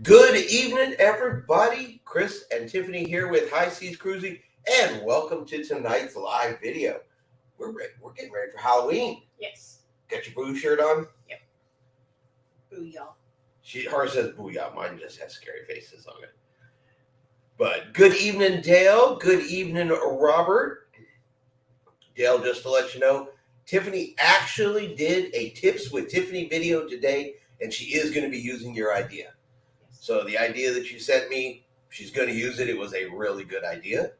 Good evening, everybody. Chris and Tiffany here with High Seas Cruising, and welcome to tonight's live video. We're getting ready for Halloween. Yes. Got your boo shirt on? Yep. Booyah. Hers says booyah. Mine just has scary faces on it. But good evening, Dale. Good evening, Robert. Dale, just to let you know, Tiffany actually did a Tips with Tiffany video today, and she is going to be using your idea. So the idea that you sent me, she's going to use it. It was a really good idea.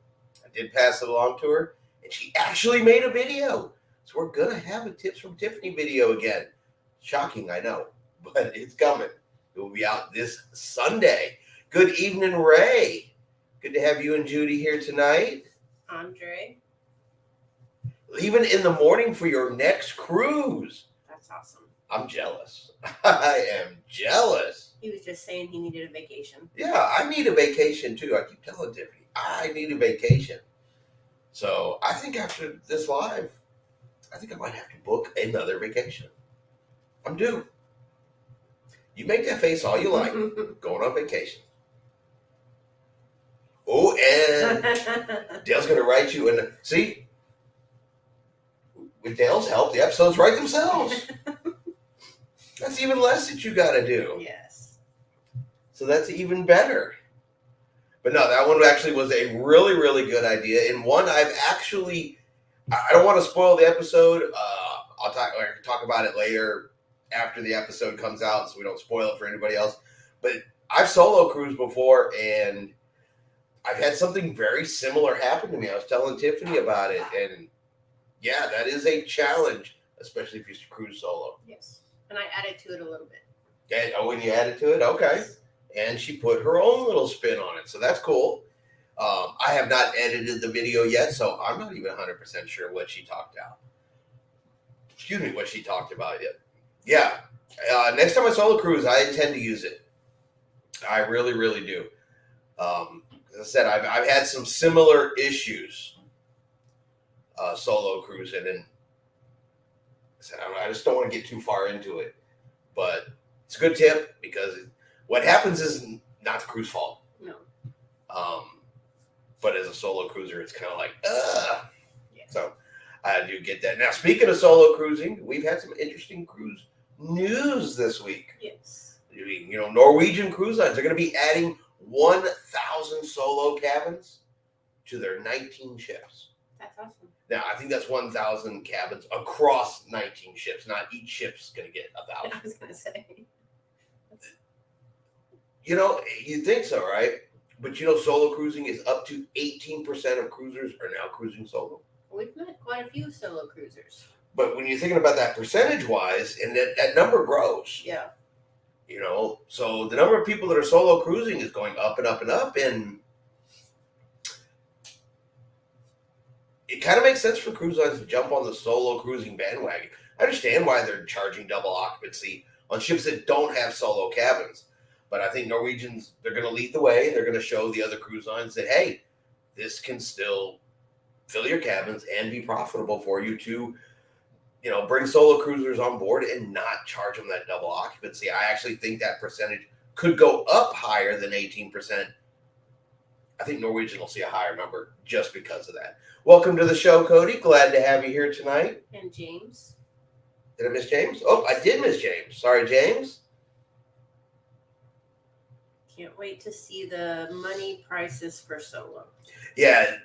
I did pass it along to her, and she actually made a video. So we're going to have a Tips from Tiffany video again. Shocking, I know, but it's coming. It will be out this Sunday. Good evening, Ray. Good to have you and Judy here tonight. Andre. Leaving in the morning for your next cruise. That's awesome. I'm jealous. I am jealous. He was just saying he needed a vacation. Yeah, I need a vacation too. I keep telling Tiffany, I need a vacation. So I think after this live, I think I might have to book another vacation. I'm due. You make that face all you like. Going on vacation. Oh, and Dale's going to write you. And see, with Dale's help, the episodes write themselves. That's even less that you got to do. Yes. So that's even better. But no, that one actually was a really, really good idea. And one I've actually, I don't want to spoil the episode. I can talk about it later after the episode comes out so we don't spoil it for anybody else. But I've solo cruised before, and I've had something very similar happen to me. I was telling Tiffany about it. And yeah, that is a challenge, especially if you cruise solo. Yes. And I added to it a little bit. And, when you added to it, okay. And she put her own little spin on it, so that's cool. I have not edited the video yet, so I'm not even 100% sure what she talked about. What she talked about yet. Yeah. Next time I solo cruise, I intend to use it. I really, really do. As I said, I've had some similar issues solo cruising, and I just don't want to get too far into it, but it's a good tip because what happens is not the crew's fault. No. But as a solo cruiser, it's kind of like, Yeah. So I do get that. Now, speaking of solo cruising, we've had some interesting cruise news this week. Yes. Norwegian Cruise Lines are going to be adding 1,000 solo cabins to their 19 ships. That's awesome. Now, I think that's 1,000 cabins across 19 ships. Not each ship's going to get 1,000. I was going to say. You think so, right? But solo cruising is up to 18% of cruisers are now cruising solo. We've met quite a few solo cruisers. But when you're thinking about that percentage-wise, and that number grows. Yeah. So the number of people that are solo cruising is going up and up and up, and it kind of makes sense for cruise lines to jump on the solo cruising bandwagon. I understand why they're charging double occupancy on ships that don't have solo cabins. But I think Norwegians, they're going to lead the way. They're going to show the other cruise lines that, hey, this can still fill your cabins and be profitable for you to, bring solo cruisers on board and not charge them that double occupancy. I actually think that percentage could go up higher than 18%. I think Norwegian will see a higher number just because of that. Welcome to the show, Cody. Glad to have you here tonight. And James. Did I miss James? Oh, I did miss James. Sorry, James. Can't wait to see the money prices for solo. Yeah.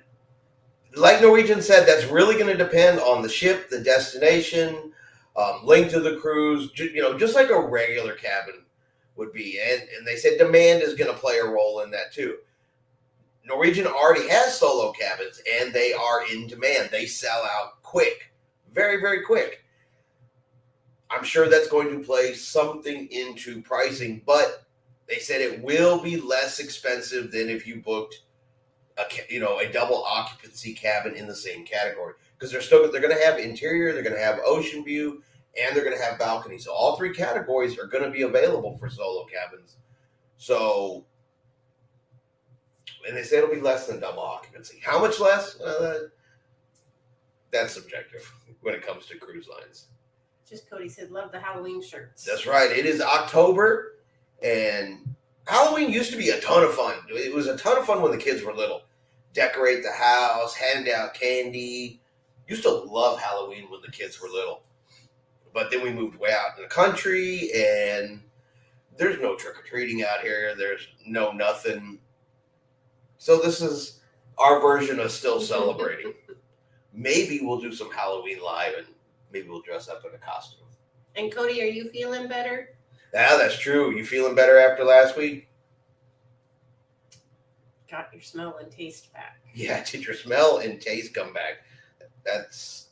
Like Norwegian said, that's really going to depend on the ship, the destination, length of the cruise, just like a regular cabin would be. And they said demand is going to play a role in that too. Norwegian already has solo cabins, and they are in demand. They sell out quick, very, very quick. I'm sure that's going to play something into pricing, but they said it will be less expensive than if you booked a double occupancy cabin in the same category, because they're going to have interior, they're going to have ocean view, and they're going to have balcony. So all three categories are going to be available for solo cabins. So, and they say it'll be less than double occupancy. How much less? That's subjective when it comes to cruise lines. Just Cody said, love the Halloween shirts. That's right. It is October, and Halloween used to be a ton of fun. It was a ton of fun when the kids were little. Decorate the house, hand out candy. Used to love Halloween when the kids were little. But then we moved way out in the country, and there's no trick or treating out here. There's no nothing. So this is our version of still celebrating. Maybe we'll do some Halloween live, and maybe we'll dress up in a costume. And Cody, are you feeling better? Yeah, that's true. You feeling better after last week? Got your smell and taste back. Yeah, did your smell and taste come back? That's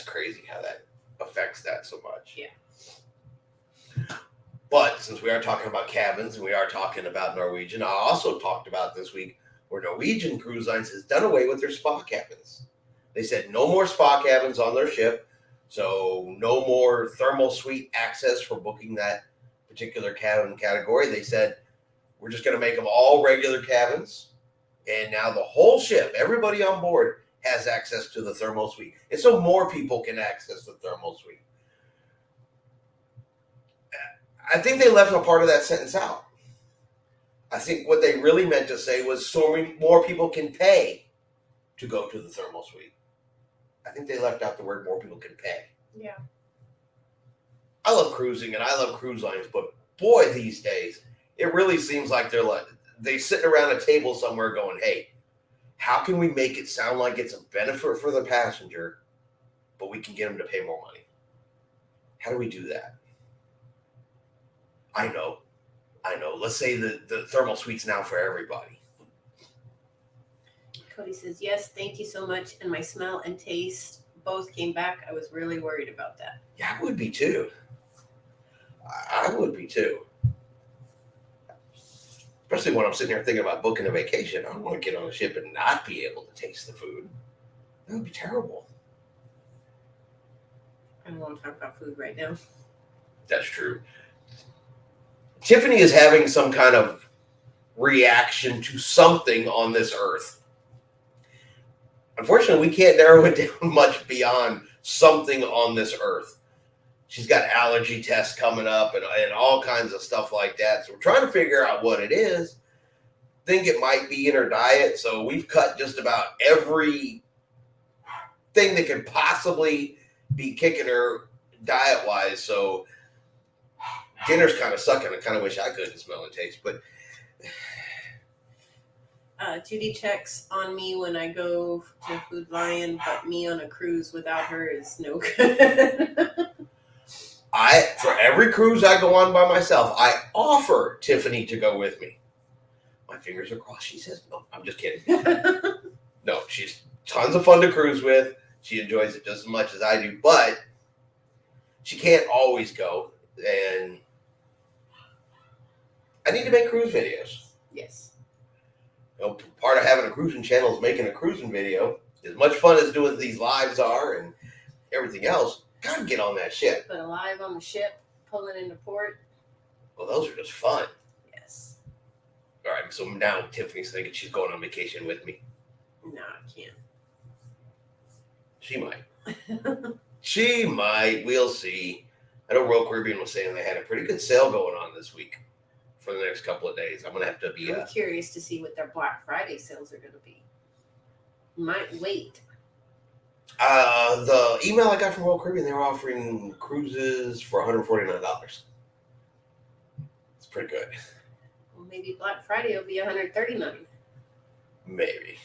crazy how that affects that so much. Yeah. But since we are talking about cabins and we are talking about Norwegian, I also talked about this week where Norwegian Cruise Lines has done away with their spa cabins. They said no more spa cabins on their ship, so no more thermal suite access for booking that particular cabin category. They said we're just going to make them all regular cabins, and now the whole ship, everybody on board, has access to the thermal suite, and so more people can access the thermal suite. I think they left a part of that sentence out. I think what they really meant to say was so more people can pay to go to the thermal suite. I think they left out the word more people can pay. Yeah. I love cruising and I love cruise lines, but boy, these days, it really seems like they're sitting around a table somewhere going, hey, how can we make it sound like it's a benefit for the passenger, but we can get them to pay more money? How do we do that? I know. Let's say the thermal suite's now for everybody. Cody says, yes, thank you so much. And my smell and taste both came back. I was really worried about that. Yeah, I would be too. I would be too. Especially when I'm sitting here thinking about booking a vacation. I don't want to get on a ship and not be able to taste the food. That would be terrible. I don't want to talk about food right now. That's true. Tiffany is having some kind of reaction to something on this earth. Unfortunately, we can't narrow it down much beyond something on this earth. She's got allergy tests coming up and all kinds of stuff like that. So we're trying to figure out what it is. Think it might be in her diet. So we've cut just about every thing that could possibly be kicking her diet-wise. So dinner's kind of sucking. I kind of wish I couldn't smell and taste, but Judy checks on me when I go to Food Lion, but me on a cruise without her is no good. For every cruise I go on by myself, I offer Tiffany to go with me. My fingers are crossed. She says, no, I'm just kidding. No, she's tons of fun to cruise with. She enjoys it just as much as I do, but she can't always go. And I need to make cruise videos. Yes. You know, part of having a cruising channel is making a cruising video. As much fun as doing these lives are and everything else, gotta get on that ship. But alive on the ship, pulling into port. Well, those are just fun. Yes. All right, so now Tiffany's thinking she's going on vacation with me. No, I can't. She might. She might. We'll see. I know Royal Caribbean was saying they had a pretty good sale going on this week for the next couple of days. I'm going to have to be... I'm curious to see what their Black Friday sales are going to be. Might wait. The email I got from Royal Caribbean, they were offering cruises for $149. It's pretty good. Well, maybe Black Friday will be $139. Maybe.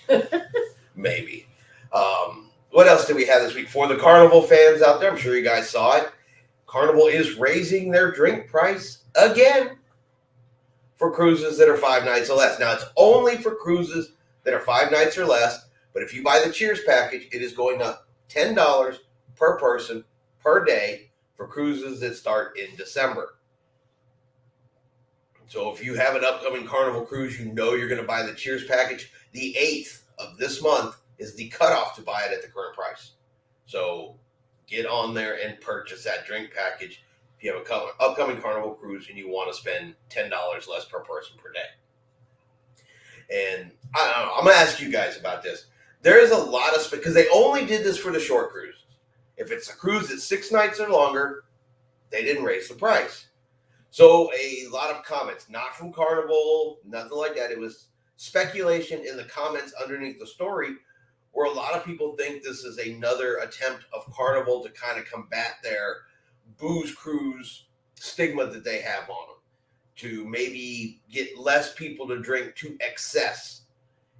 Maybe. What else did we have this week? For the Carnival fans out there, I'm sure you guys saw it. Carnival is raising their drink price again for cruises that are 5 nights or less. Now, it's only for cruises that are 5 nights or less, but if you buy the Cheers package, it is going up $10 per person per day for cruises that start in December. So if you have an upcoming Carnival cruise, you know you're going to buy the Cheers package. The 8th of this month is the cutoff to buy it at the current price. So get on there and purchase that drink package if you have an upcoming Carnival cruise and you want to spend $10 less per person per day. And I don't know, I'm going to ask you guys about this. There is a lot of, because they only did this for the short cruises. If it's a cruise that's 6 nights or longer, they didn't raise the price. So a lot of comments, not from Carnival, nothing like that. It was speculation in the comments underneath the story where a lot of people think this is another attempt of Carnival to kind of combat their booze cruise stigma that they have on them, to maybe get less people to drink to excess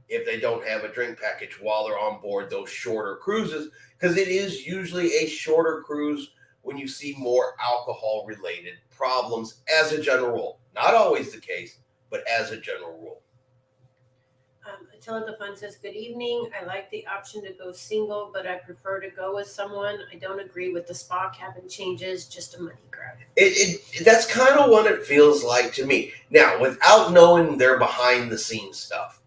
if they don't have a drink package while they're on board those shorter cruises, because it is usually a shorter cruise when you see more alcohol related problems as a general rule. Not always the case, but as a general rule. Attila the Fun says, good evening. I like the option to go single, but I prefer to go with someone. I don't agree with the spa cabin changes, just a money grab. That's kind of what it feels like to me. Now, without knowing their behind the scenes stuff,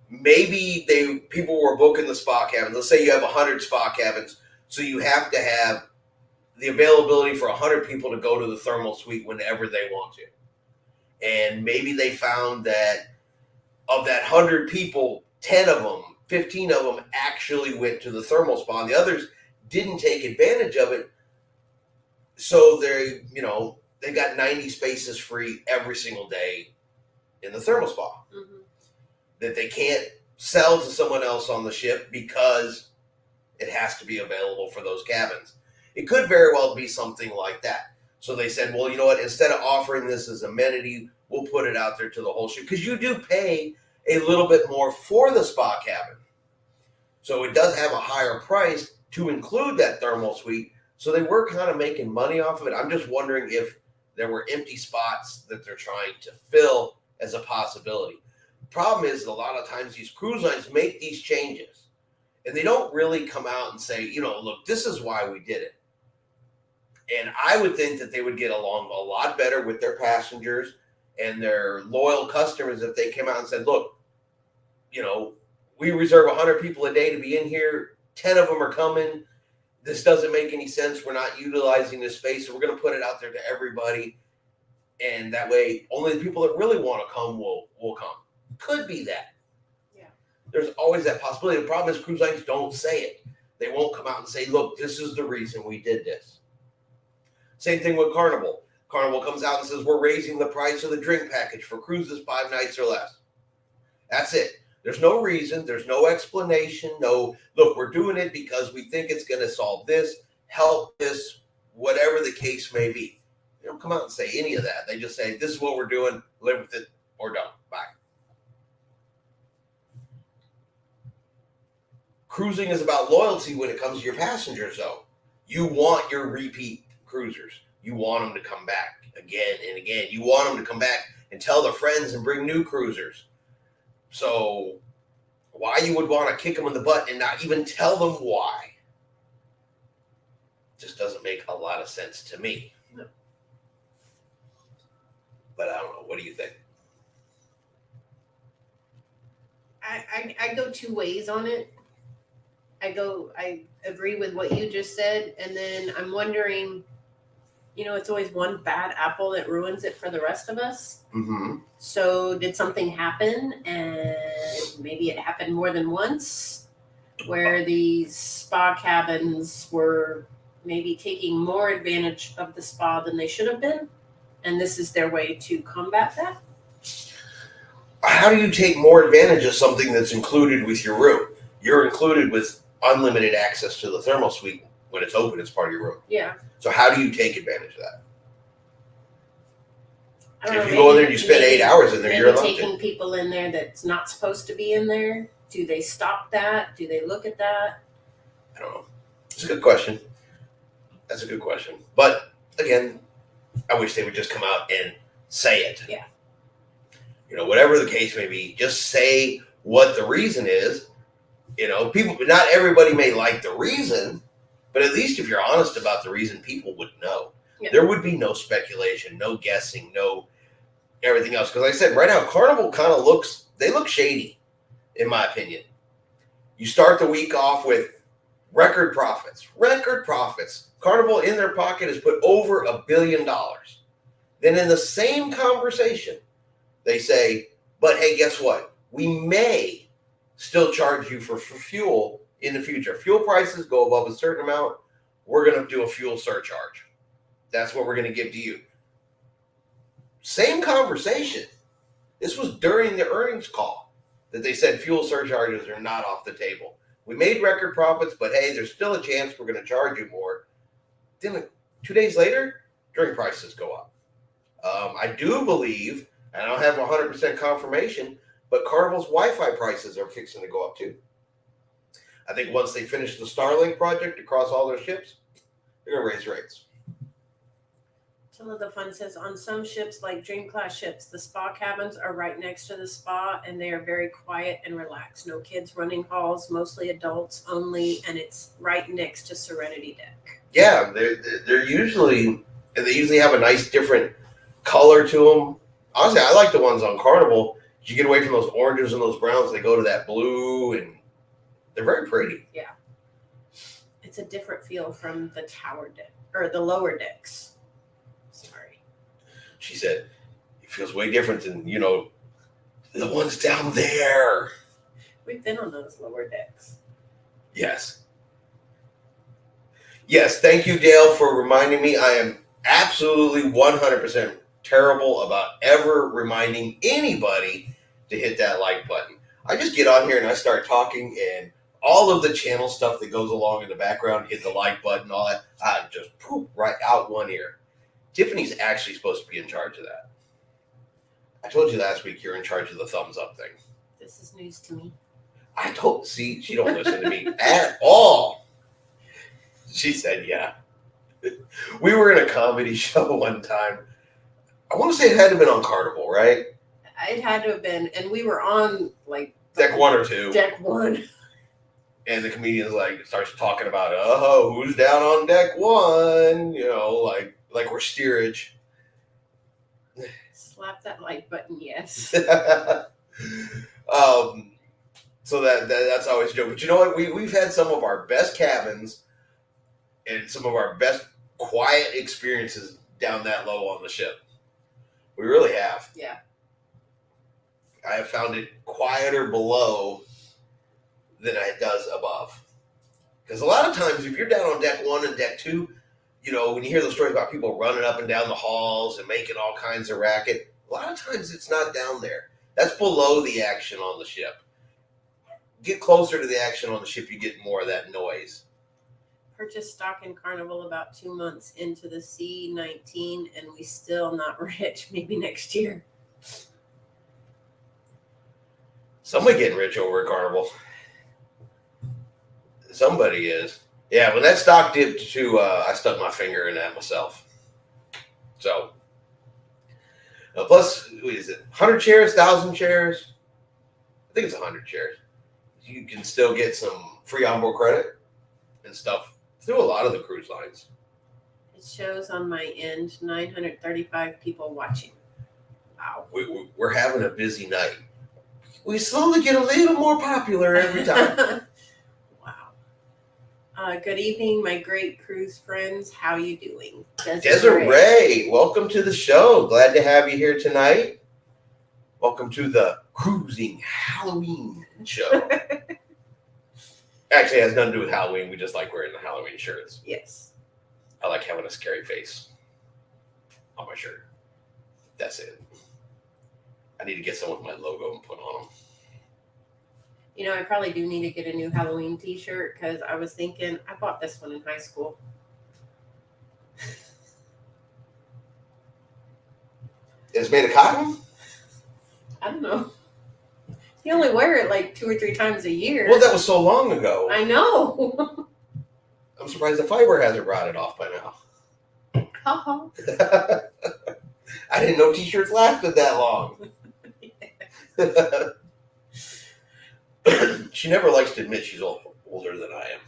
maybe people were booking the spa cabins. Let's say you have 100 spa cabins, so you have to have the availability for 100 people to go to the thermal suite whenever they want to. And maybe they found that of that 100 people, 10 of them, 15 of them actually went to the thermal spa, and the others didn't take advantage of it. So they got 90 spaces free every single day in the thermal spa that they can't sell to someone else on the ship because it has to be available for those cabins. It could very well be something like that. So they said, well, you know what? Instead of offering this as amenity, we'll put it out there to the whole ship, because you do pay a little bit more for the spa cabin. So it does have a higher price to include that thermal suite. So they were kind of making money off of it. I'm just wondering if there were empty spots that they're trying to fill as a possibility. Problem is, a lot of times these cruise lines make these changes and they don't really come out and say, look, this is why we did it. And I would think that they would get along a lot better with their passengers and their loyal customers if they came out and said, look, we reserve 100 people a day to be in here. 10 of them are coming. This doesn't make any sense. We're not utilizing this space, so we're going to put it out there to everybody. And that way, only the people that really want to come will come. Could be that. Yeah. There's always that possibility. The problem is cruise lines don't say it. They won't come out and say, look, this is the reason we did this. Same thing with Carnival. Carnival comes out and says, we're raising the price of the drink package for cruises 5 nights or less. That's it. There's no reason. There's no explanation. No, look, we're doing it because we think it's going to solve this, help this, whatever the case may be. They don't come out and say any of that. They just say, this is what we're doing. Live with it or don't. Bye. Cruising is about loyalty when it comes to your passengers, though. You want your repeat cruisers. You want them to come back again and again. You want them to come back and tell their friends and bring new cruisers. So why you would want to kick them in the butt and not even tell them why just doesn't make a lot of sense to me. No. But I don't know. What do you think? I go two ways on it. I agree with what you just said, and then I'm wondering, it's always one bad apple that ruins it for the rest of us. Mm-hmm. So did something happen, and maybe it happened more than once, where these spa cabins were maybe taking more advantage of the spa than they should have been, and this is their way to combat that? How do you take more advantage of something that's included with your room? You're included with unlimited access to the thermal suite when it's open. It's part of your room. Yeah. So how do you take advantage of that? If you go in there and you spend 8 hours in there, you're allowed to. Taking people in there that's not supposed to be in there. Do they stop that? Do they look at that? I don't know. It's a good question. That's a good question. But again, I wish they would just come out and say it. Yeah. Whatever the case may be, just say what the reason is. People, not everybody may like the reason, but at least if you're honest about the reason, people would know. Yeah. There would be no speculation, no guessing, no everything else. Because like I said, right now, Carnival kind of they look shady, in my opinion. You start the week off with record profits. Carnival in their pocket has put over $1 billion. Then in the same conversation, they say, but hey, guess what? We may still charge you for fuel in the future. Fuel prices go above a certain amount. We're going to do a fuel surcharge. That's what we're going to give to you. Same conversation. This was during the earnings call that they said fuel surcharges are not off the table. We made record profits, but hey, there's still a chance we're going to charge you more. Then, like 2 days later, drink prices go up. I do believe, and I don't have 100% confirmation, but Carnival's Wi-Fi prices are fixing to go up too. I think once they finish the Starlink project across all their ships, they're going to raise rates. Some of the fun says on some ships, like Dream Class ships, the spa cabins are right next to the spa, and they are very quiet and relaxed. No kids running halls, mostly adults only, and it's right next to Serenity Deck. Yeah, they're usually, and they usually have a nice different color to them. Honestly, I like the ones on Carnival. You get away from those oranges and those browns, they go to that blue, and they're very pretty. Yeah. It's a different feel from the tower deck, or the lower decks. Sorry. She said, it feels way different than, the ones down there. We've been on those lower decks. Yes. Yes, thank you, Dale, for reminding me. I am absolutely 100% terrible about ever reminding anybody to hit that like button. I just get on here and I start talking, and all of the channel stuff that goes along in the background, hit the like button, all that, I just poop right out one ear. Tiffany's actually supposed to be in charge of that. I told you last week you're in charge of the thumbs up thing. This is news to me. See, she don't listen to me at all. She said, yeah. We were in a comedy show one time. I want to say it had to have been on Carnival, right? It had to have been, and we were on like Deck 1 or 2. Deck 1. And the comedian's starts talking about, who's down on Deck 1? Like we're steerage. Slap that like button, yes. So that's always a joke. But you know what? We've had some of our best cabins and some of our best quiet experiences down that low on the ship. We really have. Yeah. I have found it quieter below than it does above. Because a lot of times, if you're down on Deck 1 and Deck 2, when you hear those stories about people running up and down the halls and making all kinds of racket, a lot of times it's not down there. That's below the action on the ship. Get closer to the action on the ship, you get more of that noise. Purchased stock in Carnival about 2 months into the C-19, and we still not rich. Maybe next year. Somebody getting rich over at Carnival. Somebody is. Yeah, when that stock dipped to, I stuck my finger in that myself. So, plus, what is it? 100 shares, 1,000 shares? I think it's 100 shares. You can still get some free onboard credit and stuff through a lot of the cruise lines. It shows on my end 935 people watching. Wow. We're having a busy night. We slowly get a little more popular every time. Wow. Good evening, my great cruise friends. How you doing? Desiree, welcome to the show. Glad to have you here tonight. Welcome to the Cruising Halloween show. Actually, it has nothing to do with Halloween. We just like wearing the Halloween shirts. Yes. I like having a scary face on my shirt. That's it. I need to get some with my logo and put on them. I probably do need to get a new Halloween t-shirt because I was thinking, I bought this one in high school. It's made of cotton? I don't know. You only wear it like 2 or 3 times a year. Well, that was so long ago. I know. I'm surprised the fiber hasn't rotted off by now. I didn't know t-shirts lasted that long. She never likes to admit she's older than I am.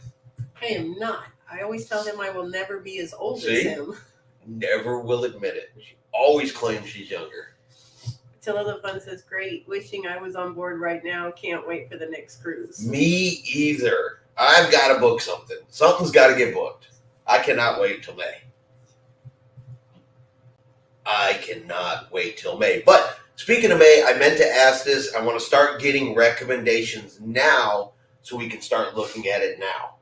I am not. I always tell him I will never be as old as him. Never will admit it. She always claims she's younger. Attila the Fun says, great. Wishing I was on board right now. Can't wait for the next cruise. Me either. I've got to book something. Something's got to get booked. I cannot wait till May. But speaking of May, I meant to ask this. I want to start getting recommendations now so we can start looking at it now.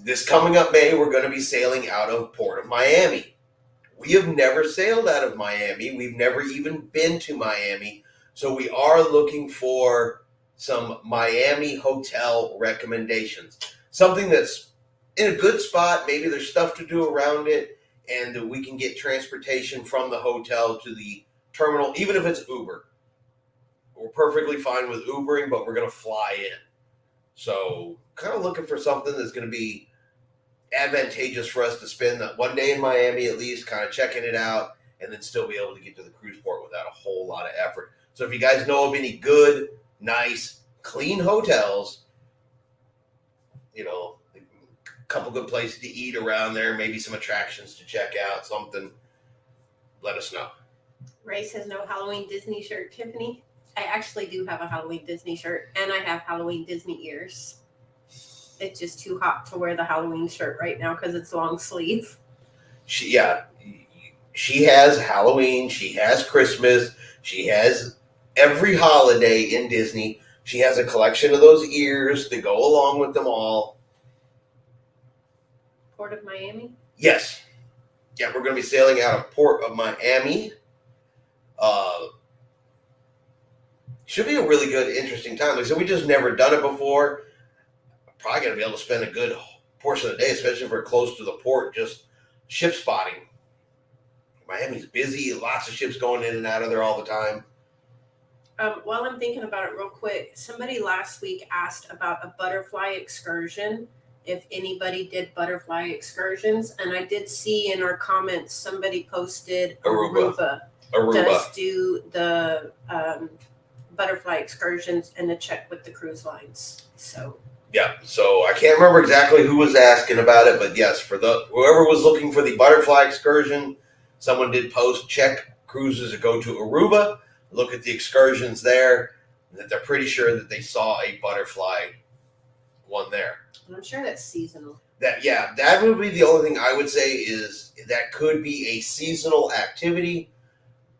This coming up May, we're going to be sailing out of Port of Miami. We have never sailed out of Miami. We've never even been to Miami. So we are looking for some Miami hotel recommendations. Something that's in a good spot. Maybe there's stuff to do around it, and we can get transportation from the hotel to the terminal, even if it's Uber. We're perfectly fine with Ubering, but we're going to fly in. So kind of looking for something that's going to be advantageous for us to spend that one day in Miami at least, kind of checking it out, and then still be able to get to the cruise port without a whole lot of effort. So if you guys know of any good, nice, clean hotels, you know, a couple good places to eat around there, maybe some attractions to check out, something, let us know. Ray says no Halloween Disney shirt. Tiffany, I actually do have a Halloween Disney shirt, and I have Halloween Disney ears. It's just too hot to wear the Halloween shirt right now because it's long sleeve. She has Halloween, she has Christmas, she has every holiday in Disney. She has a collection of those ears to go along with them all. Port of Miami? Yes. Yeah, we're going to be sailing out of Port of Miami. Should be a really good, interesting time. Like I said, we just never done it before. Probably going to be able to spend a good portion of the day, especially if we're close to the port, just ship spotting. Miami's busy, lots of ships going in and out of there all the time. While I'm thinking about it real quick, somebody last week asked about a butterfly excursion, if anybody did butterfly excursions, and I did see in our comments somebody posted Aruba does do the butterfly excursions and to check with the cruise lines. So yeah, so I can't remember exactly who was asking about it, but yes, for whoever was looking for the butterfly excursion, someone did post, check cruises that go to Aruba, look at the excursions there, that they're pretty sure that they saw a butterfly one there. And I'm sure that's seasonal. That would be the only thing I would say is that could be a seasonal activity.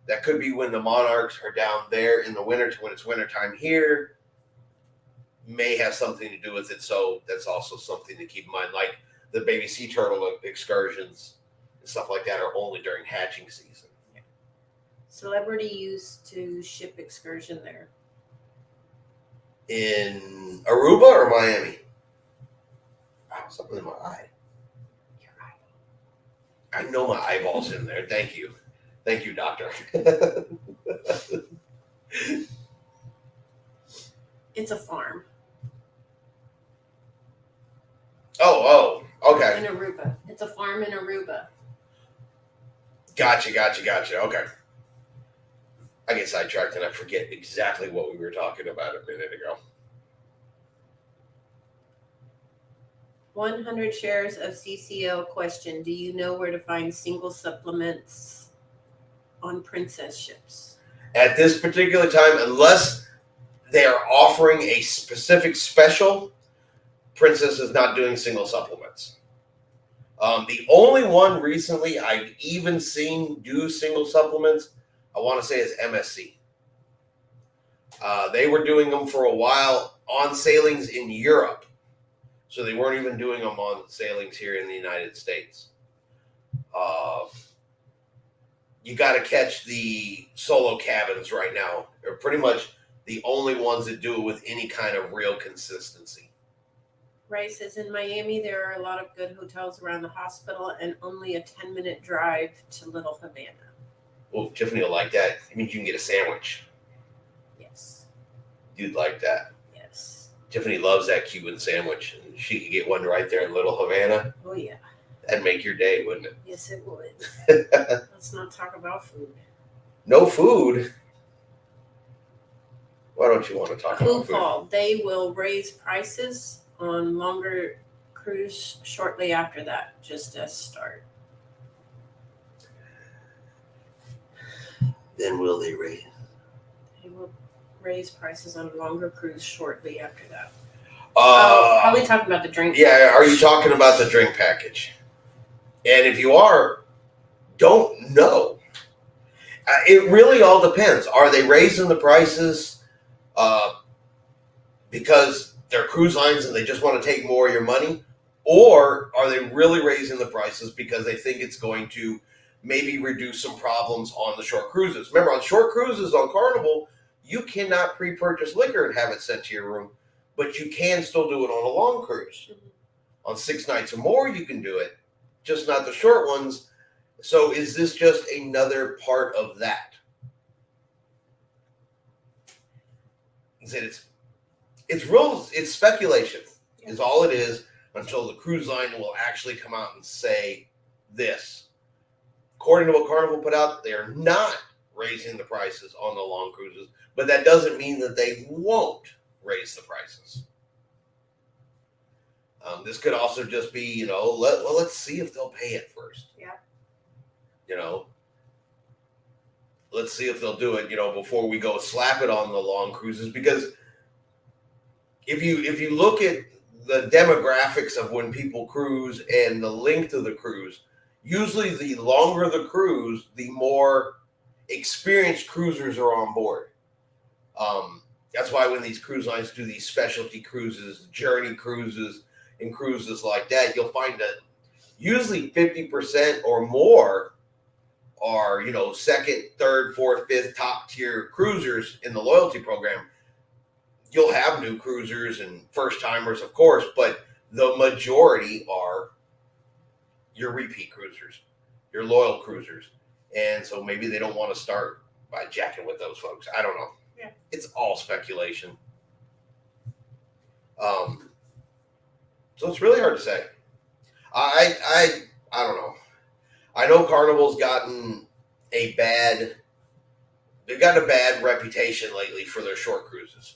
That could be when the monarchs are down there in the winter, when it's wintertime here. May have something to do with it, so that's also something to keep in mind. Like the baby sea turtle excursions and stuff like that are only during hatching season. Yeah. Celebrity used to ship excursion there. In Aruba or Miami? Oh, something in my eye. Your eye. I know my eyeball's in there. Thank you, doctor. It's a farm. Oh, okay. In Aruba. It's a farm in Aruba. Gotcha. Okay. I get sidetracked and I forget exactly what we were talking about a minute ago. 100 shares of CCL question. Do you know where to find single supplements on Princess ships? At this particular time, unless they are offering a specific special, Princess is not doing single supplements. The only one recently I've even seen do single supplements, I want to say, is MSC. They were doing them for a while on sailings in Europe. So they weren't even doing them on sailings here in the United States. You got to catch the solo cabins right now. They're pretty much the only ones that do it with any kind of real consistency. Ray says in Miami, there are a lot of good hotels around the hospital and only a 10-minute drive to Little Havana. Well, Tiffany will like that. It means you can get a sandwich. Yes. You'd like that. Yes. Tiffany loves that Cuban sandwich. And she could get one right there in Little Havana. Oh, yeah. That'd make your day, wouldn't it? Yes, it would. Let's not talk about food. No food? Why don't you want to talk about food? Paul, they will raise prices on longer cruise shortly after that, just as start. Then will they raise? They will raise prices on longer cruise shortly after that. Probably talking about the drink. Yeah, are you talking about the drink package? And if you are, don't know. It really all depends. Are they raising the prices because they're cruise lines and they just want to take more of your money? Or are they really raising the prices because they think it's going to maybe reduce some problems on the short cruises. Remember, on short cruises on Carnival, you cannot pre-purchase liquor and have it sent to your room, but you can still do it on a long cruise. On 6 nights or more, you can do it, just not the short ones. So is this just another part of that? It's speculation is all it is until the cruise line will actually come out and say this. According to what Carnival put out, they're not raising the prices on the long cruises, but that doesn't mean that they won't raise the prices. This could also just be, let's see if they'll pay it first. Yeah. Let's see if they'll do it, before we go slap it on the long cruises. Because if you look at the demographics of when people cruise and the length of the cruise, usually the longer the cruise, the more experienced cruisers are on board. That's why when these cruise lines do these specialty cruises, journey cruises, and cruises like that, you'll find that usually 50% or more are, second, third, fourth, fifth top tier cruisers in the loyalty program. You'll have new cruisers and first timers, of course, but the majority are your repeat cruisers, your loyal cruisers. And so maybe they don't want to start by jacking with those folks. I don't know. Yeah. It's all speculation. So it's really hard to say. I don't know. I know Carnival's gotten a bad reputation lately for their short cruises.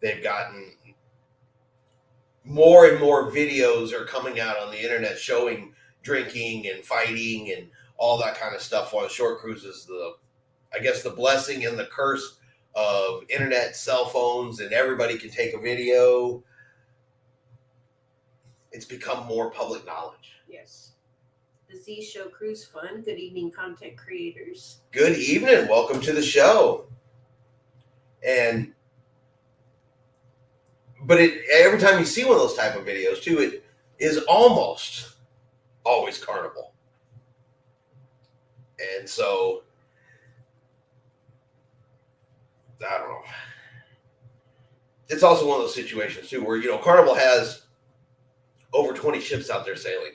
They've gotten more and more videos are coming out on the internet showing drinking and fighting and all that kind of stuff on short cruises. I guess the blessing and the curse of internet, cell phones, and everybody can take a video. It's become more public knowledge. Yes. The Z Show Cruise Fund. Good evening, content creators. Good evening. Welcome to the show. But every time you see one of those type of videos, too, it is almost always Carnival. And so, I don't know. It's also one of those situations, too, where, Carnival has over 20 ships out there sailing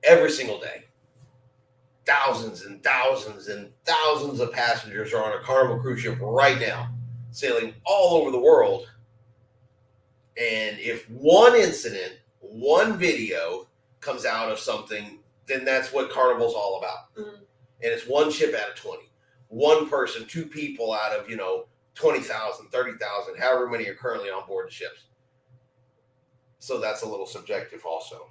every single day. Thousands and thousands and thousands of passengers are on a Carnival cruise ship right now, sailing all over the world. And if one incident, one video comes out of something, then that's what Carnival's all about. Mm-hmm. And it's one ship out of 20. One person, two people out of, 20,000, 30,000, however many are currently on board the ships. So that's a little subjective also,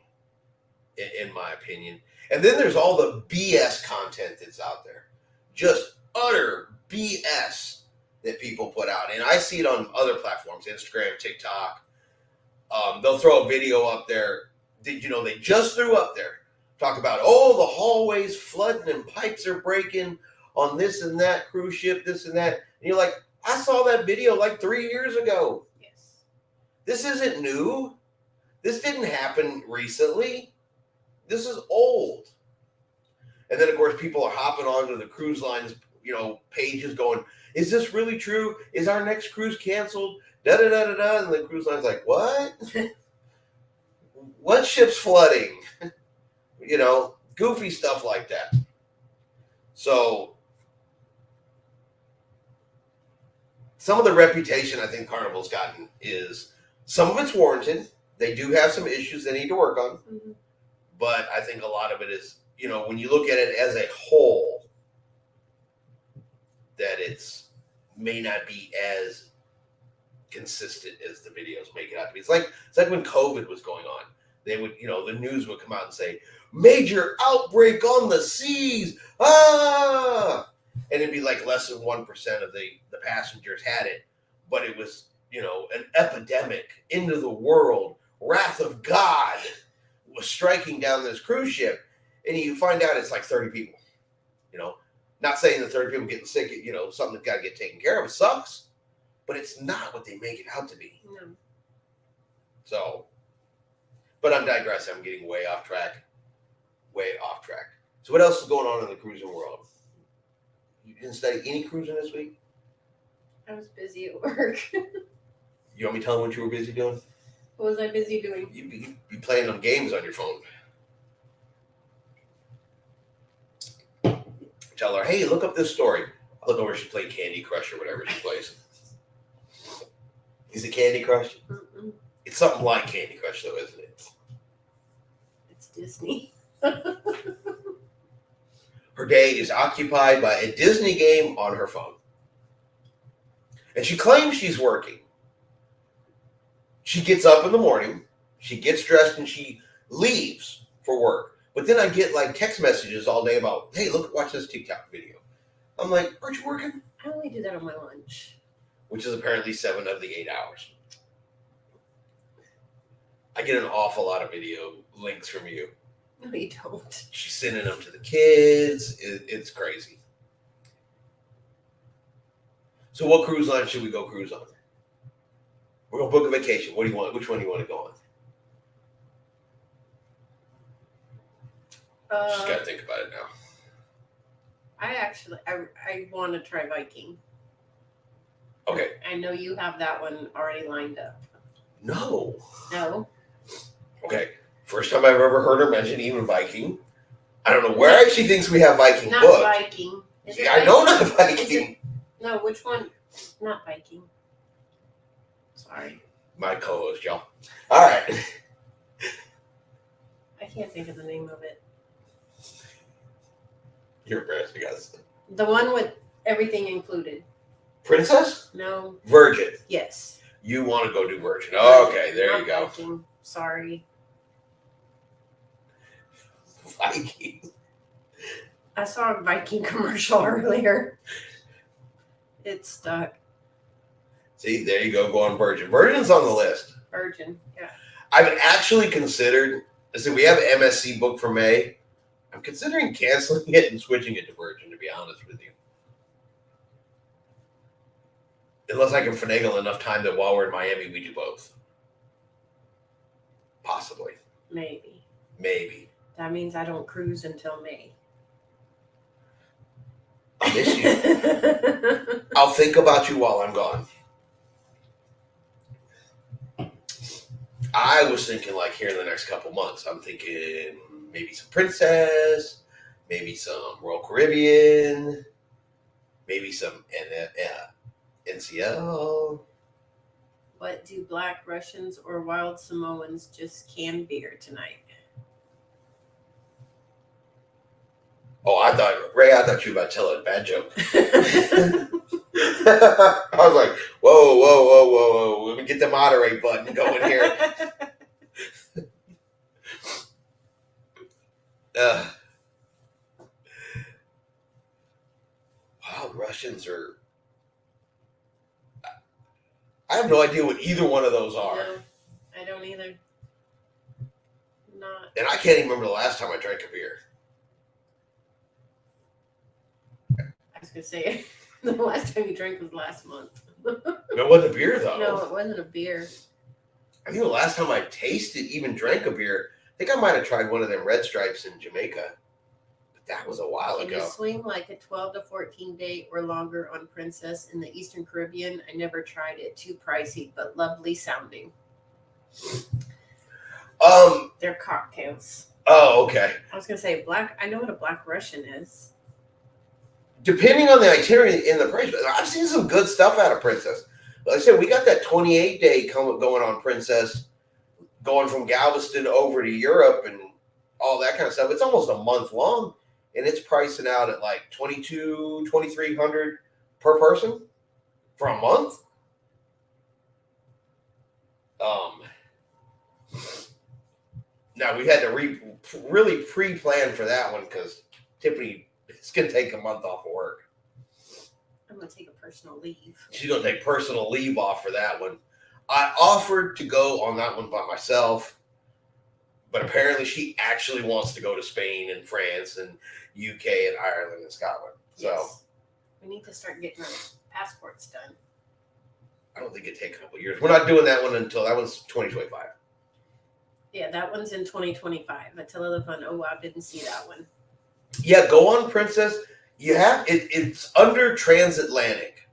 in my opinion. And then there's all the BS content that's out there. Just utter BS that people put out. And I see it on other platforms, Instagram, TikTok. They'll throw a video up there. They just threw up there. Talk about, the hallways flooding and pipes are breaking on this and that cruise ship, this and that. And you're like, I saw that video like 3 years ago. Yes. This isn't new. This didn't happen recently. This is old. And then, of course, people are hopping onto the cruise lines, pages going, is this really true? Is our next cruise canceled? Da-da-da-da-da. And the cruise line's like, what? What ship's flooding? Goofy stuff like that. So, some of the reputation I think Carnival's gotten is, some of it's warranted. They do have some issues they need to work on. Mm-hmm. But I think a lot of it is, when you look at it as a whole, that it's may not be as consistent as the videos make it out to be. It's like when COVID was going on. They would, the news would come out and say, major outbreak on the seas. Ah! And it'd be like less than 1% of the passengers had it. But it was, an epidemic into the world. Wrath of God was striking down this cruise ship. And you find out it's like 30 people. Not saying that 30 people getting sick, something that's got to get taken care of. It sucks. But it's not what they make it out to be. No. So, but I'm digressing. I'm getting way off track. So what else is going on in the cruising world? You didn't study any cruising this week? I was busy at work. You want me to tell them what you were busy doing? What was I busy doing? You be playing them games on your phone. Tell her, hey, look up this story. I look over, she's playing Candy Crush or whatever she plays. Is it Candy Crush? Mm-mm. It's something like Candy Crush, though, isn't it? It's Disney. Her day is occupied by a Disney game on her phone. And she claims she's working. She gets up in the morning, she gets dressed, and she leaves for work. But then I get like text messages all day about, hey, look, watch this TikTok video. I'm like, aren't you working? I only do that on my lunch. Which is apparently 7 of the 8 hours. I get an awful lot of video links from you. No, you don't. She's sending them to the kids. It's crazy. So what cruise line should we go cruise on? We're going to book a vacation. What do you want? Which one do you want to go on? Just got to think about it now. I want to try Viking. Okay. I know you have that one already lined up. No. No? Okay. First time I've ever heard her mention even Viking. I don't know where she thinks we have Viking Not booked. Viking. Is it Yeah, I know not Viking. No, which one? Not Viking. Sorry. My co-host, y'all. All right. I can't think of the name of it. You're embarrassed, guys. The one with everything included. Princess? No. Virgin. Yes. You want to go do Virgin. Okay, there you go. Viking. Sorry. Viking. I saw a Viking commercial earlier. It's stuck. See, there you go. Go on Virgin. Virgin's on the list. Virgin. Yeah. I've actually considered, so we have MSC booked for May. I'm considering canceling it and switching it to Virgin, to be honest with you. Unless I can finagle enough time that while we're in Miami, we do both. Possibly. Maybe. Maybe. That means I don't cruise until May. I miss you. I'll think about you while I'm gone. I was thinking like here in the next couple months, I'm thinking maybe some Princess, maybe some Royal Caribbean, maybe some NCL. What do Black Russians or Wild Samoans just can beer tonight? Oh, I thought you were about to tell a bad joke. I was like, whoa. Let me get the moderate button going here. Wow, Russians are... I have no idea what either one of those are. No, I don't either. Not. And I can't even remember the last time I drank a beer. I was going to say, the last time you drank was last month. It wasn't a beer, though. No, it wasn't a beer. I think the last time I even drank a beer, I think I might have tried one of them Red Stripes in Jamaica. But that was a while Can ago. you swing like a 12 to 14 day or longer on Princess in the Eastern Caribbean? I never tried it. Too pricey, but lovely sounding. They're cocktails. Oh, okay. I was going to say I know what a Black Russian is. Depending on the itinerary and the price, I've seen some good stuff out of Princess. Like I said, we got that 28-day going on Princess, going from Galveston over to Europe and all that kind of stuff. It's almost a month long, and it's pricing out at like $2,200-$2,300 per person for a month. Now we had to really pre-plan for that one because Tiffany is going to take a month off of work. I'm going to take a personal leave. She's going to take personal leave off for that one. I offered to go on that one by myself, but apparently she actually wants to go to Spain and France and UK and Ireland and Scotland. So yes. We need to start getting our passports done. I don't think it'd take a couple of years. We're not doing that one until that one's 2025. Yeah, that one's in 2025. Attila the Fun. Oh, wow, didn't see that one. Yeah, go on Princess. You have it's under transatlantic.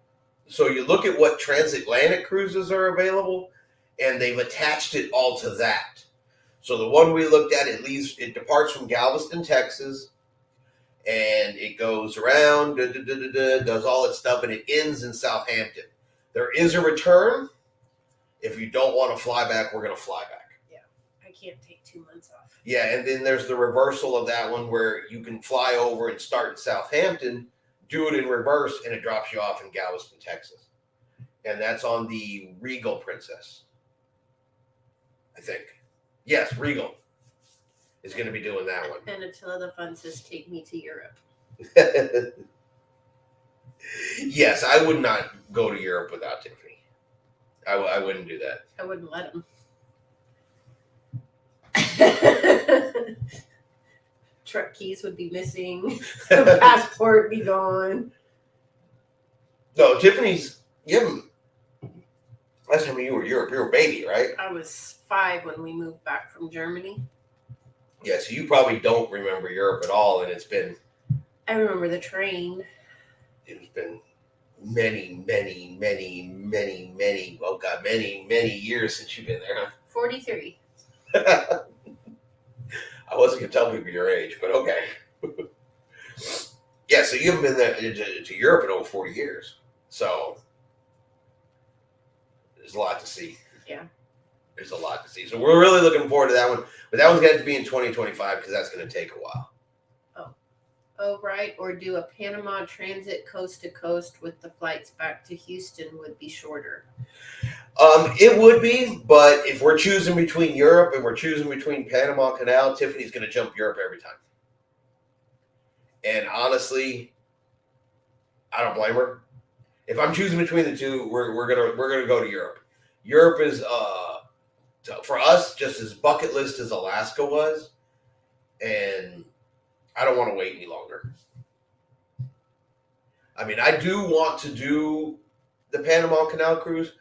So you look at what transatlantic cruises are available, and they've attached it all to that. So the one we looked at, it departs from Galveston, Texas, and it goes around, does all its stuff, and it ends in Southampton. There is a return. If you don't want to fly back, we're going to fly back. Yeah, I can't take 2 months off. Yeah, and then there's the reversal of that one where you can fly over and start in Southampton, do it in reverse, and it drops you off in Galveston, Texas. And that's on the Regal Princess, I think. Yes, Regal is going to be doing that one. And Attila the Fun says, take me to Europe. Yes, I would not go to Europe without Tiffany. I wouldn't do that. I wouldn't let him. Truck keys would be missing. The passport be gone. No, Tiffany's. Last time you were Europe, you were a baby, right? I was 5 when we moved back from Germany. Yeah, so you probably don't remember Europe at all, and it's been. I remember the train. It's been many, many years since you've been there, huh? 43. I wasn't going to tell people your age, but okay. Yeah, so you haven't been there to Europe in over 40 years. So there's a lot to see. Yeah. There's a lot to see. So we're really looking forward to that one. But that one's going to be in 2025 because that's going to take a while. Oh, right. Or do a Panama transit coast to coast with the flights back to Houston would be shorter. It would be, but if we're choosing between Europe and we're choosing between Panama Canal, Tiffany's going to jump Europe every time. And honestly, I don't blame her. If I'm choosing between the two, we're gonna go to Europe. Europe is for us just as bucket list as Alaska was, and I don't want to wait any longer. I mean, I do want to do the Panama Canal cruise,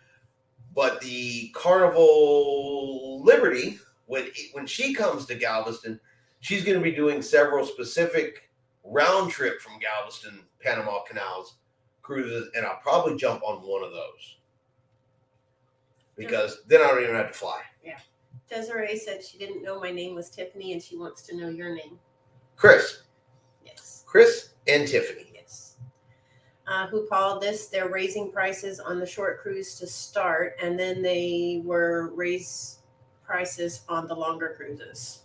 but the Carnival Liberty, when she comes to Galveston, she's going to be doing several specific round trip from Galveston, Panama Canals cruises, and I'll probably jump on one of those because then I don't even have to fly. Yeah. Desiree said she didn't know my name was Tiffany and she wants to know your name. Chris. Yes. Chris and Tiffany. Yes. Who called this? They're raising prices on the short cruise to start, and then they were raise prices on the longer cruises.